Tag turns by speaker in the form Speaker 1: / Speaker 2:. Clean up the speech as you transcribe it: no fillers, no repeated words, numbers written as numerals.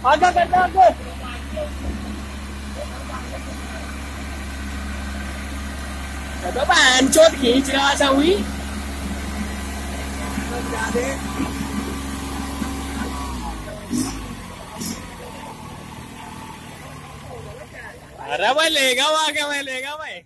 Speaker 1: आगे करते आगे। तो bạn chốt khỉ chưa sao ý? अरे भाई लेगा वो आके, मैं लेगा भाई।